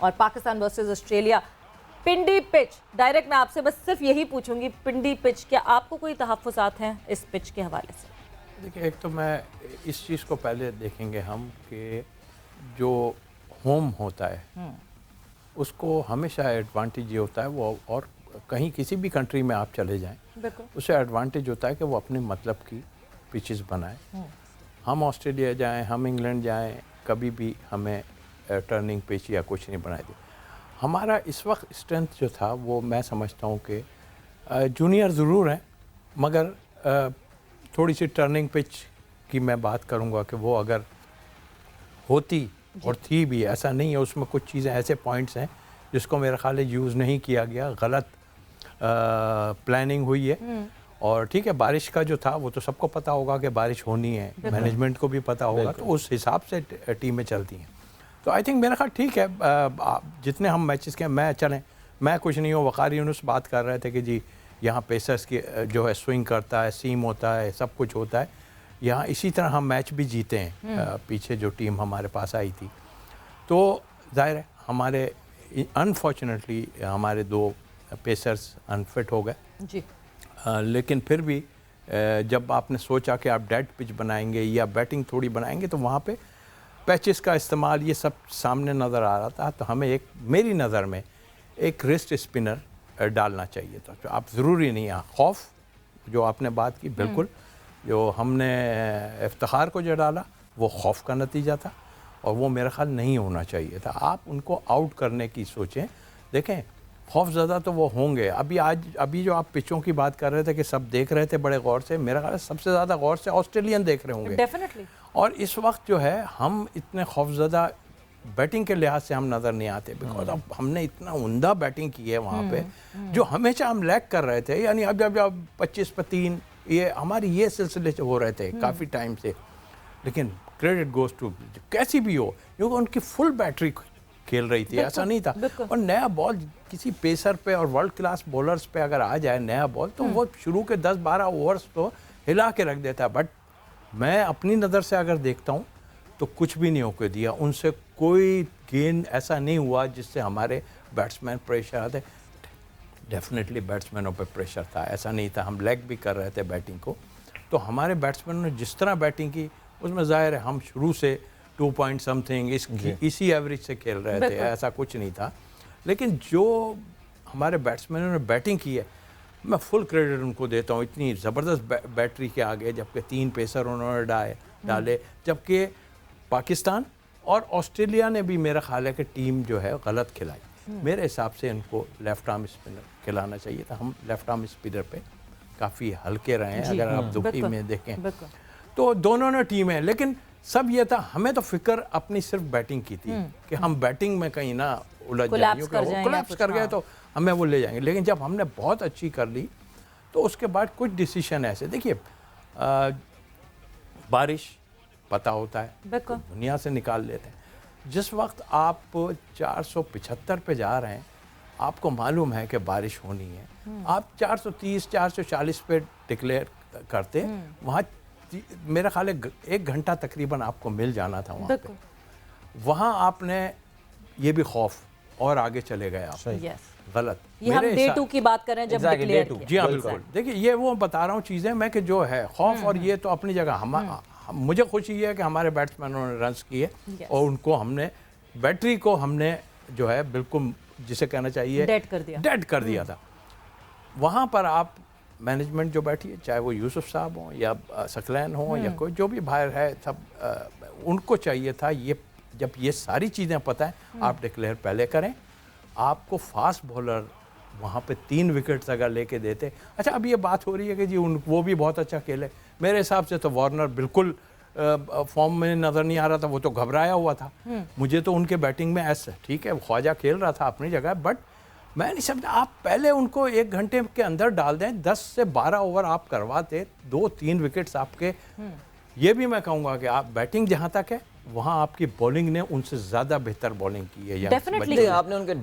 और Pakistan versus Australia. पिंडी pitch, direct मैं आपसे बस सिर्फ यही पूछूंगी, पिंडी पिच, क्या आपको कोई तहफ़्फ़ुज़ात हैं इस पिच के हवाले से? देखिए, एक तो मैं इस चीज़ को पहले देखेंगे हम कि जो होम होता है उसको हमेशा एडवांटेज ये होता है वो, और कहीं किसी भी कंट्री में आप चले जाएं उसे एडवांटेज होता है कि वो अपने मतलब की पिचेस बनाएं। हम ऑस्ट्रेलिया जाएं, हम इंग्लैंड जाएं, कभी भी हमें टर्निंग पिच या कुछ नहीं बनाई दी। हमारा इस वक्त स्ट्रेंथ जो था वो मैं समझता हूँ कि जूनियर ज़रूर हैं, मगर थोड़ी सी टर्निंग पिच की मैं बात करूँगा कि वो अगर होती और थी भी, ऐसा नहीं है, उसमें कुछ चीज़ें ऐसे पॉइंट्स हैं जिसको मेरा ख्याल है यूज़ नहीं किया गया, गलत प्लानिंग हुई है। और ठीक है, बारिश का जो था वो तो सबको पता होगा कि बारिश होनी है, मैनेजमेंट को भी पता होगा, तो उस हिसाब से टीमें चलती हैं। तो आई थिंक मेरा ख्याल ठीक है, जितने हम मैचेस के मैं चलें, मैं कुछ नहीं हूँ, वक़ार यूनुस बात कर रहे थे कि जी यहाँ पेसर्स की जो है स्विंग करता है, सीम होता है, सब कुछ होता है, यहाँ इसी तरह हम मैच भी जीते हैं। पीछे जो टीम हमारे पास आई थी, तो जाहिर है हमारे अनफॉर्चुनेटली हमारे दो पेसर्स अनफिट हो गए जी। लेकिन फिर भी जब आपने सोचा कि आप डेड पिच बनाएंगे या बैटिंग थोड़ी बनाएंगे, तो वहाँ पे पैचेस का इस्तेमाल ये सब सामने नज़र आ रहा था। तो हमें मेरी नज़र में एक रिस्ट स्पिनर डालना चाहिए था। तो आप ज़रूरी नहीं है, खौफ जो आपने बात की, बिल्कुल जो हमने इफ्तिखार को जो डाला वो खौफ का नतीजा था, और वो मेरा ख्याल नहीं होना चाहिए था। आप उनको आउट करने की सोचें। देखें, खौफज़दा तो वो होंगे। अभी जो आप पिचों की बात कर रहे थे कि सब देख रहे थे बड़े गौर से, मेरा ख्याल सबसे ज़्यादा गौर से ऑस्ट्रेलियन देख रहे होंगे डेफिनेटली। और इस वक्त जो है हम इतने खौफज़दा बैटिंग के लिहाज से हम नज़र नहीं आते, बिकॉज अब हमने इतना उम्दा बैटिंग की है वहाँ पे, जो हमेशा हम लैग कर रहे थे। यानी अब जब 25 पे 3 ये हमारी ये सिलसिले से हो रहे थे काफ़ी टाइम से, लेकिन क्रेडिट गोज़ टू कैसी भी हो, क्योंकि उनकी फुल बैटरी खेल रही थी, ऐसा नहीं था। और नया बॉल किसी पेसर पे और वर्ल्ड क्लास बॉलर्स पे अगर आ जाए नया बॉल, तो वो शुरू के 10-12 ओवर्स तो हिला के रख देता है। बट मैं अपनी नज़र से अगर देखता हूँ तो कुछ भी नहीं होकर दिया, उनसे कोई गेंद ऐसा नहीं हुआ जिससे हमारे बैट्समैन प्रेशर आते। डेफिनेटली बैट्समैनों पे प्रेशर था, ऐसा नहीं था, हम लेग भी कर रहे थे बैटिंग को। तो हमारे बैट्समैनों ने जिस तरह बैटिंग की उसमें ज़ाहिर है हम शुरू से 2 पॉइंट समथिंग इसी एवरेज से खेल रहे थे, ऐसा कुछ नहीं था। लेकिन जो हमारे बैट्समैनों ने बैटिंग की है, मैं फुल क्रेडिट उनको देता हूँ। इतनी ज़बरदस्त बैटरी के आगे, जबकि 3 पेसर उन्होंने डाले, जबकि पाकिस्तान और ऑस्ट्रेलिया ने भी मेरा ख्याल है कि टीम जो है गलत खिलाई। मेरे हिसाब से इनको लेफ़्ट आर्म स्पिनर खिलाना चाहिए था। हम लेफ़्ट आर्म स्पिनर पे काफ़ी हल्के रहे हैं, अगर आप दुबई में देखें तो दोनों ने टीमें, लेकिन सब ये था, हमें तो फिक्र अपनी सिर्फ बैटिंग की थी कि हम बैटिंग में कहीं ना उलझ जाएंगे, कोलैप्स कर गए तो हमें वो ले जाएंगे। लेकिन जब हमने बहुत अच्छी कर ली तो उसके बाद कुछ डिसीजन ऐसे, देखिए बारिश पता होता है, दुनिया से निकाल लेते हैं। जिस वक्त आप 475 पे जा रहे हैं, आपको मालूम है कि बारिश होनी है, आप 430 440 पे डिक्लेयर करते, वहाँ मेरा ख्याल है 1 घंटा तकरीबन आपको मिल जाना था वहाँ पे। वहाँ आपने ये भी खौफ और आगे चले गए आप, गलत। ये हम डे 2 की बात कर रहे हैं जब डिक्लेयर किया। जी हाँ, बिल्कुल। देखिए, ये वो बता रहा हूँ चीज़ें मैं कि जो है खौफ और ये तो अपनी जगह। मुझे खुशी है कि हमारे बैट्समैनों ने रन्स किए और उनको हमने बैटरी को हमने जो है बिल्कुल जिसे कहना चाहिए डेड कर दिया था। वहाँ पर आप मैनेजमेंट जो बैठी है, चाहे वो यूसुफ साहब हों या सकलैन हों या कोई जो भी बाहर है, सब उनको चाहिए था, ये जब ये सारी चीज़ें पता है, आप डिक्लेयर पहले करें। आपको फास्ट बॉलर वहाँ पे 3 विकेट्स अगर लेके देते। अच्छा, अब ये बात हो रही है कि जी वो भी बहुत अच्छा खेले। मेरे हिसाब से तो वार्नर बिल्कुल फॉर्म में नज़र नहीं आ रहा था, वो तो घबराया हुआ था। मुझे तो उनके बैटिंग में ऐसा, ठीक है ख्वाजा खेल रहा था अपनी जगह, बट मैं नहीं समझा आप पहले उनको 1 घंटे के अंदर डाल दें, 10 से 12 ओवर आप करवाते, 2-3 विकेट्स आपके। ये भी मैं कहूँगा कि आप बैटिंग जहाँ तक है, वहाँ आपकी बॉलिंग ने उनसे ज़्यादा बेहतर बॉलिंग की है। डेफिनेटली आपने उनके